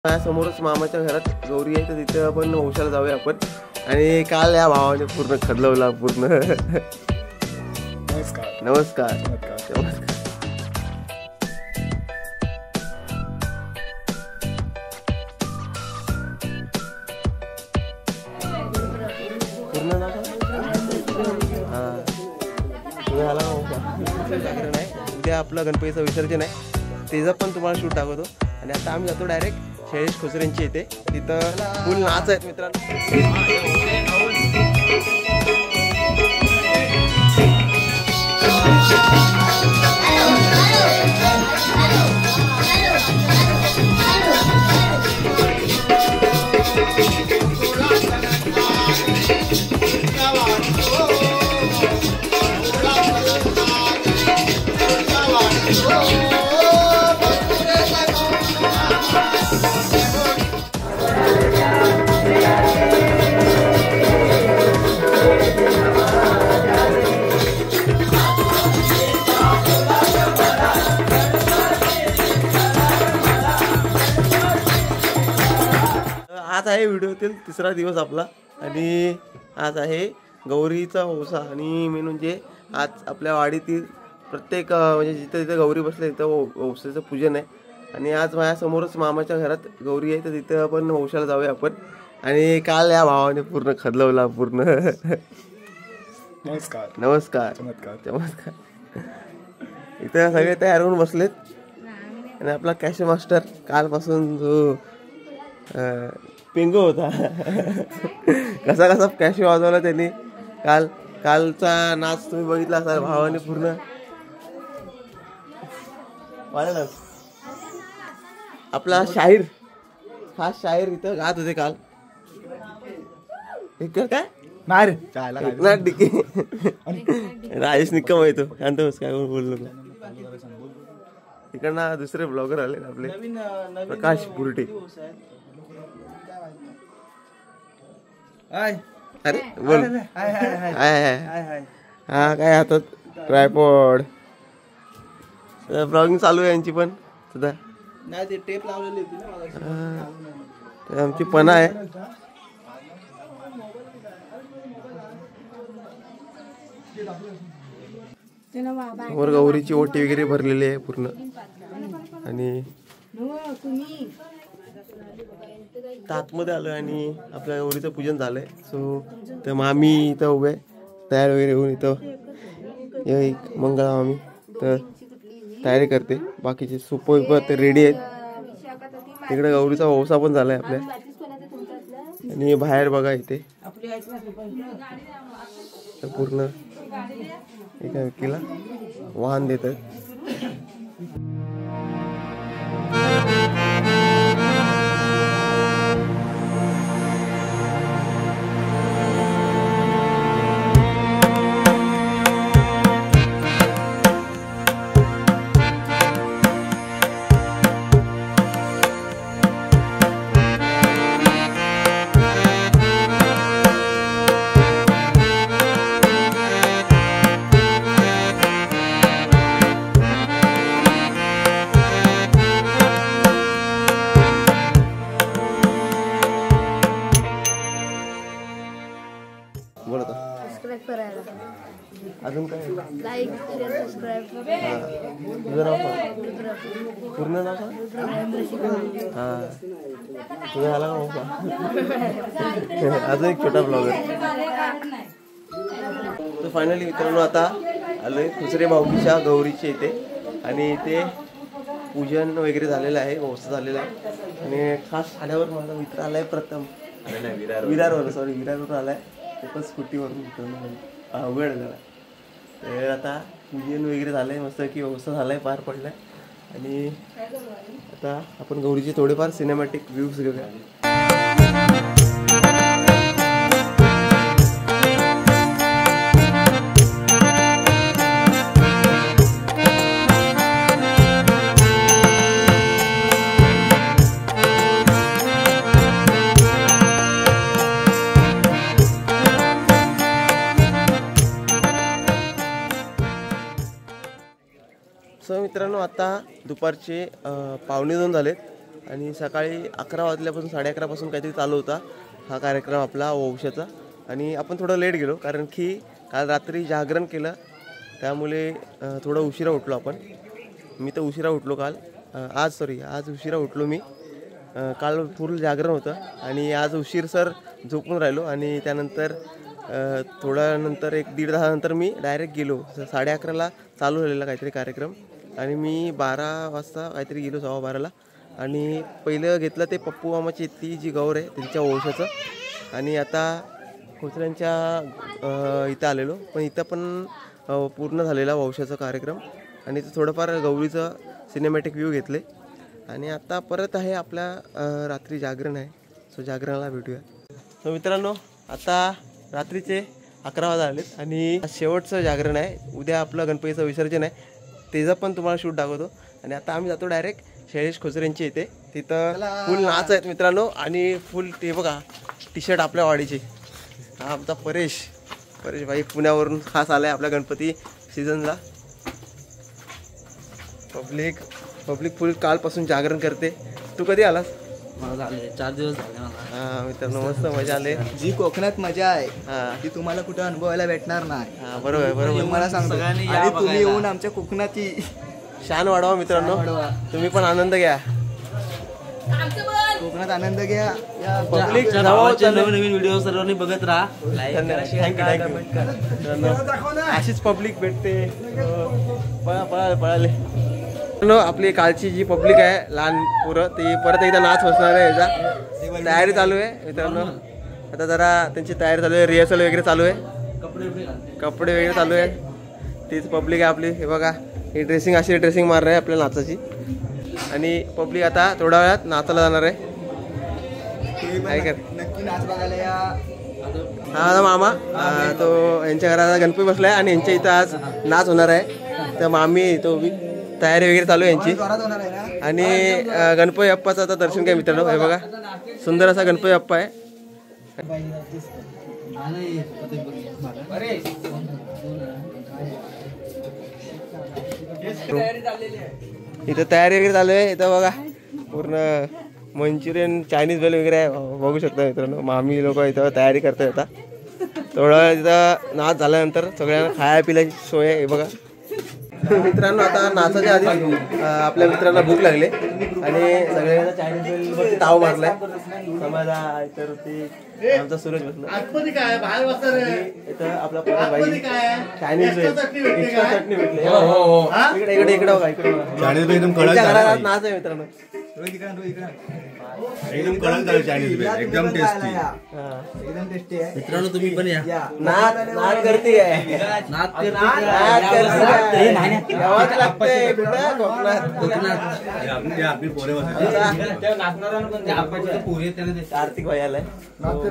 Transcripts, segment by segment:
समोरच मामाच्या घरात गौरी आहे, तर तिथे आपण वंशाला जाऊया आपण. आणि काल या भावाने पूर्ण खदलवला पूर्ण. नमस्कार नमस्कार नमस्कार. नमस्कार. पूर्ण नाव काय? हां तुम्ही आला जागरण आहे उद्या आपलं गणपतीचं विसर्जन आहे, त्याचं पण तुम्हाला शूट दाखवतो. आणि आता आम्ही जातो डायरेक्ट शैलेश खोसरेंची येते, तिथं फुल नाच आहेत मित्रांनो. आज आहे व्हिडिओतील तिसरा दिवस आपला, आणि आज आहे गौरीचा वौसा. आणि मेन म्हणजे आज आपल्या वाडीतील प्रत्येक म्हणजे जिथं जिथं गौरी बसले तिथं वौसाचं पूजन आहे. आणि आज माझ्यासमोरच मामाच्या घरात गौरी आहे, तर तिथं आपण वंशाला जाऊया आपण. आणि काल या भावाने पूर्ण खदलवला पूर्ण. नमस्कार नमस्कार चमत्कार. नमस्कार. इथं सगळे तयार होऊन बसलेत. आणि आपला कॅश मास्टर कालपासून जो पिंगो होता कसा कसा कॅश वाजवला त्यांनी. कालचा नाच तुम्ही बघितला असाल, भावाने पूर्ण वाढला. आपला शाहीर, हा शाहीर इथं गात होते काल. इकडं काय नाही रे चायला एकनाथ डिके राजेश निकम येतो. शांत बस, काय बोललो. इकडनं दुसरे ब्लॉगर आले आपले, प्रकाश बुरटे. अरे बोल. हा काय हातात ट्रायपॉड, ब्लॉगिंग चालू आहे यांची पण सुद्धा. नाही ते टेप लावलेली होती ना. आमची पणा आहे. वर गौरीची ओटी वगैरे भरलेली आहे पूर्ण. आणि आतमध्ये आलोय आणि आपल्या गौरीचं पूजन झालंय. सो तर मामी इथं उभे तयार वगैरे होऊन, इथं एक मंगळा मामी तर तयारी करते. बाकीचे सुप ते रेडी आहेत. इकडे गौरीचा वौसा पण झालाय आपल्या. आणि बाहेर बघा इथे पूर्ण एका व्यक्तीला वाहन देतात. अजून काय लाईक शेअर सबस्क्राईब. तुझं नाव काय? पूर्ण नाव काय? हां तुझं झाला का? अजून एक छोटा ब्लॉगर. तर फायनली मित्रांनो आता आलोय खुसरे भाऊकीच्या गौरीचे इथे. आणि इथे पूजन वगैरे झालेलं आहे, वौसा झालेला आहे. आणि खास आल्यावर माझा मित्र आलाय प्रथम, विरारवरून आलाय. ते पण स्कूटीवरून वेळ झाला. तर आता पूजन वगैरे झालंय, मस्त की वौसा झालाय, पार पडलाय. आणि आता आपण गौरीचे थोडेफार सिनेमॅटिक व्ह्यूज घेऊया. सो मित्रांनो आता दुपारचे 1:15 झालेत आणि सकाळी 11 वाजल्यापासून 11:30पासून काहीतरी चालू होता हा कार्यक्रम आपला वंशाचा. आणि आपण थोडं लेट गेलो कारण की काल रात्री जागरण केलं त्यामुळे थोडं उशिरा उठलो आपण. मी तर उशिरा उठलो काल, आज उशिरा उठलो मी. काल फुल जागरण होतं आणि आज उशीरसर झोपून राहिलो आणि त्यानंतर थोड्या नंतर 1-1.5 तासानंतर मी डायरेक्ट गेलो. 11:30ला चालू झालेला काहीतरी कार्यक्रम आणि मी 12 वाजता काहीतरी गेलो, 12:15ला. आणि पहिलं घेतलं ते पप्पू मामाची ती जी गौर आहे त्यांच्या वंशाचं. आणि आता खोचऱ्यांच्या इथं आलेलो, पण इथं पण पूर्ण झालेला वंशाचा कार्यक्रम. आणि थोडंफार गौरीचं सिनेमॅटिक व्ह्यू घेतले. आणि आता परत आहे आपल्या रात्री जागरण आहे, सो जागरणाला भेटूया. सो मित्रांनो, आता रात्रीचे 11 वाजता आलेत आणि शेवटचं जागरण आहे. उद्या आपलं गणपतीचं विसर्जन आहे, त्याचं पण तुम्हाला शूट दाखवतो. आणि आता आम्ही जातो डायरेक्ट शैलेश खोचरेंची इथे. तिथं फुल नाच आहेत मित्रांनो आणि फुल ते बघा टी शर्ट आपल्या वाडीचे. हा आमचा परेश भाई पुण्यावरून खास आला आहे आपल्या गणपती सीझनला. पब्लिक फुल कालपासून जागरण करते. तू कधी आलास? मला झाले 4 दिवस झाले मला. हा मित्रांनो, मस्त मजा आली. जी कोकणात मजा आहे ती तुम्हाला कुठं अनुभवायला भेटणार नाही. हा बरोबर मला सांगतो. आणि तुम्ही येऊन आमच्या कोकणाची शान वाढवा मित्रांनो, तुम्ही पण आनंद घ्या, कोकणात आनंद घ्या. पब्लिक नवीन व्हिडिओ सर्वांनी बघत राहा. थँक्यू. अशीच पब्लिक भेटते. पळाले आपली कालची जी पब्लिक आहे लहान पोरं ती परत एकदा नाच बसणार आहे. याचा तयारी चालू आहे मित्रांनो. आता जरा त्यांची तयारी चालू आहे, रिहर्सल वगैरे चालू आहे, कपडे वगैरे चालू आहे. तीच पब्लिक आहे आपली. हे बघा, ही अशी ड्रेसिंग मारणार आहे आपल्या नाचाची. आणि पब्लिक आता थोड्या वेळात नाचायला जाणार आहे. नक्की नाच बघायला या. हा मामा तो यांच्या घरात गणपती बसलाय आणि यांच्या इथं आज नाच होणार आहे. तर मामी तो तयारी वगैरे चालू आहे यांची. आणि गणपती बाप्पाचं आता दर्शन काय मित्रांनो. हे बघा, सुंदर असा गणपती बाप्पा आहे. इथं तयारी वगैरे चालू आहे. इथं बघा पूर्ण मंचुरियन चायनीज बेल वगैरे आहे, बघू शकता मित्रांनो. मामी लोक इथं तयारी करतात. आता थोडं तिथं नाच झाल्यानंतर सगळ्यांना खाया पिल्याची सोय आहे. हे बघा मित्रांनो, आता नाचाच्या आधी आपल्या मित्रांना भूक लागले आणि सगळ्यांना चायनीज बेलवरती ताव मारलाय. समाजा इतर ते आमचा सूरज बसला इथं. आपला भाई चायनीज बेल एक्स्ट्रा चटणी भेटली. इकडे बघा, इकडे बघा. नाच आहे मित्रांनो. एकदम कडक झालं चायनीज बेल, एकदम टेस्टी. एकदम टेस्टी आहे मित्रांनो, तुम्ही पण या. नाच करते आहे. कार्तिक भाई आलाय,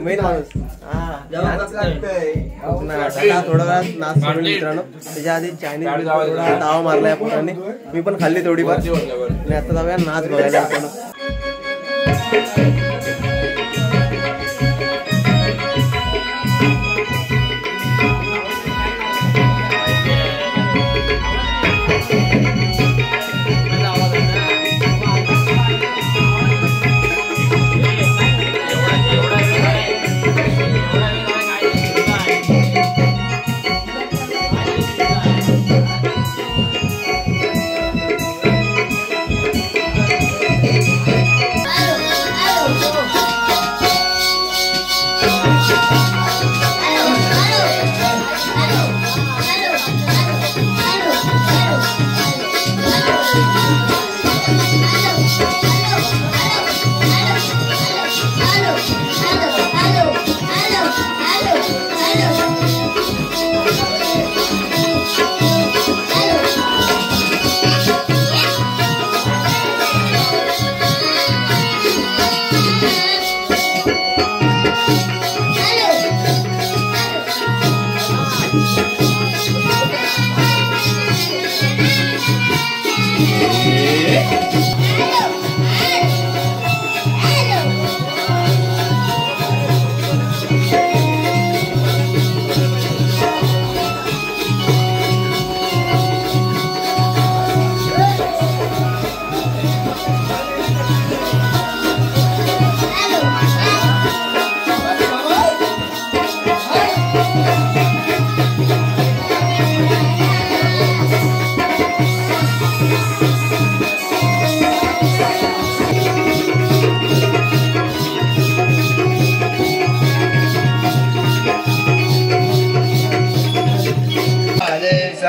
मेन माणूस. थोडा वेळात नाच सोडून मित्रांनो. त्याच्या आधी चायनीज ताव मारलाय पोरांनी, मी पण खाल्ली थोडीफार. आणि आता जाऊया नाच बघायला मित्रांनो.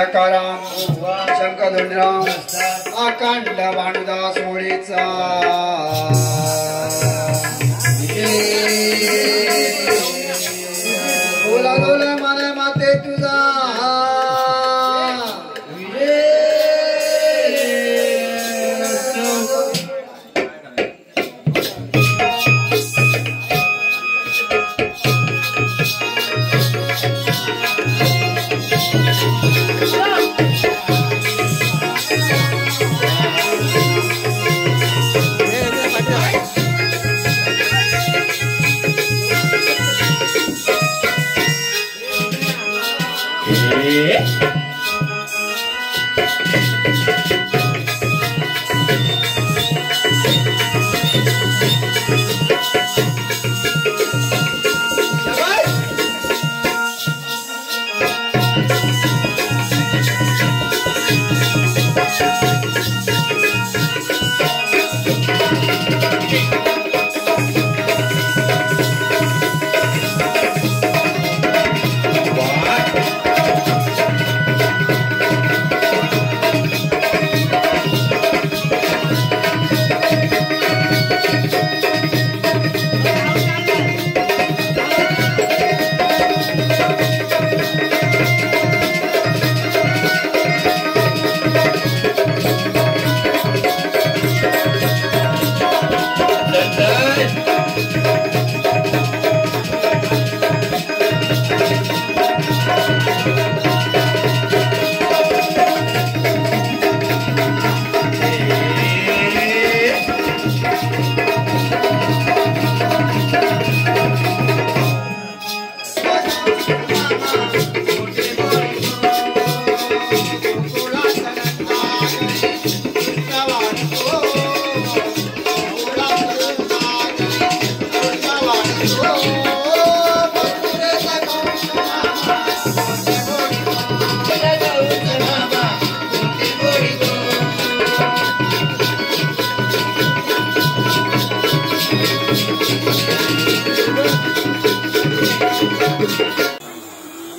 सकाराम शंखधुंडराम अखंड भानुदास मोळीचा बोला बोला माने माते तुझा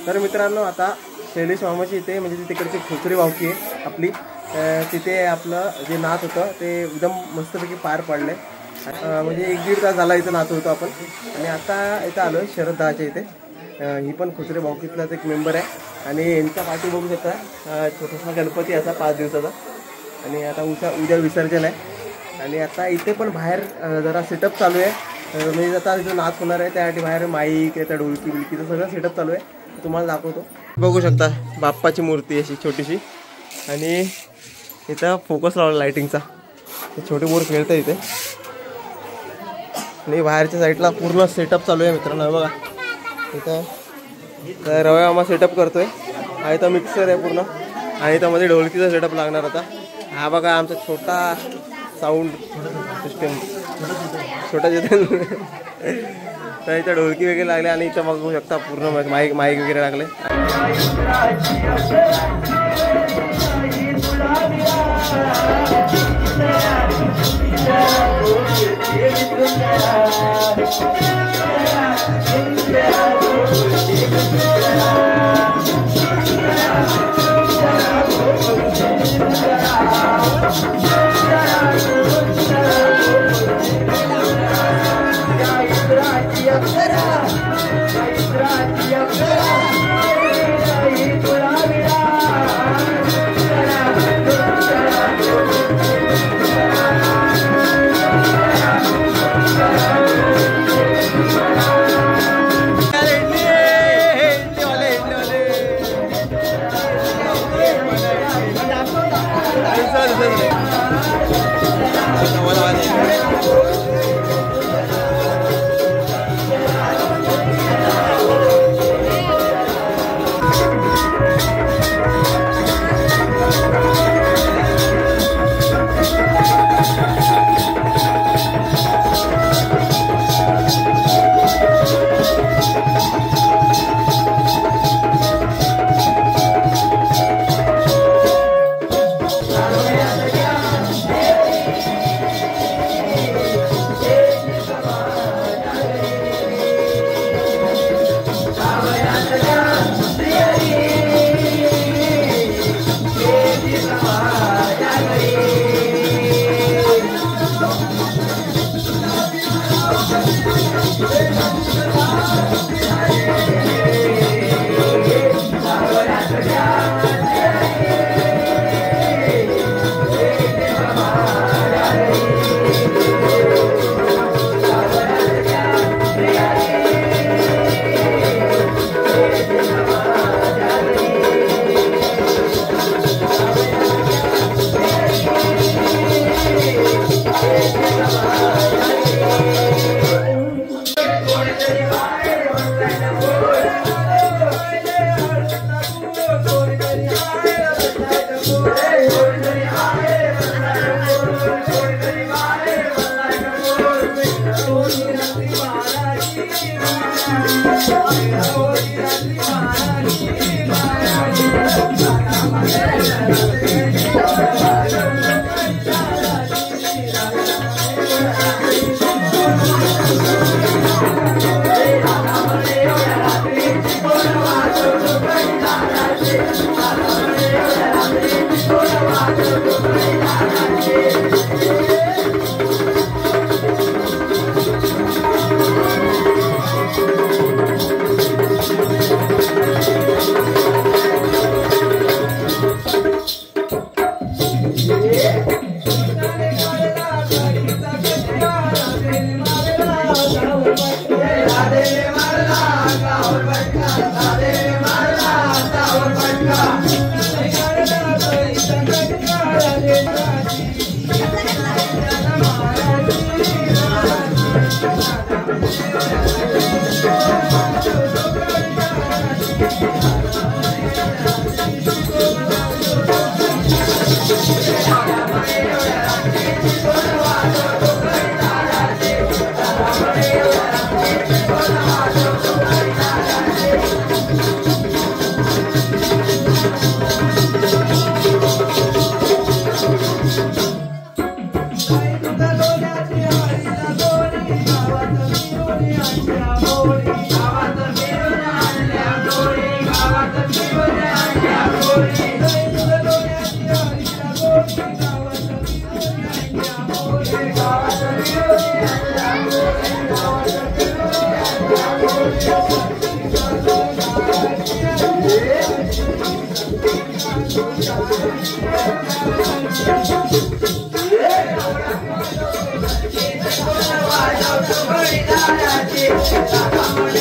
तर मित्रांनो आता शैलेश मामाची इथे म्हणजे ती तिकडची खोचरी भावकी आहे आपली, तिथे आपलं जे नाच होतं ते एकदम मस्तपैकी पार पडले. म्हणजे 1-1.5 तास झाला इथं नाच होतो आपण. आणि आता इथं आलो आहे शरद दाच्या इथे. ही पण खोचरी भावकीतलाच एक मेंबर आहे आणि यांचा पाठी बघू शकता छोटासा गणपती असा 5 दिवसाचा. आणि आता उद्या विसर्जन आहे. आणि आता इथे पण बाहेर जरा सेटअप चालू आहे. म्हणजे आता इथं नाच होणार आहे त्यासाठी बाहेर माईक त्या ढोलकी बिलकीचं सगळं सेटअप चालू आहे, तुम्हाला दाखवतो. बघू शकता बाप्पाची मूर्ती अशी छोटीशी आणि इथं फोकस लावला लायटिंगचा. छोटे मोर खेळतं इथे आणि बाहेरच्या साईडला पूर्ण सेटअप चालू आहे मित्रांनो. बघा इथं रव्या मामा सेटअप करतोय. हा इथं मिक्सर आहे पूर्ण आणि इथं मध्ये ढोलकीचा सेटअप लागणार होता. हा बघा आमचा छोटा साऊंड सिस्टम छोटा जिथं तर इथं ढोलकी वगैरे लागले आणि इथं बघू शकता पूर्ण माईक वगैरे लागले. Thank you.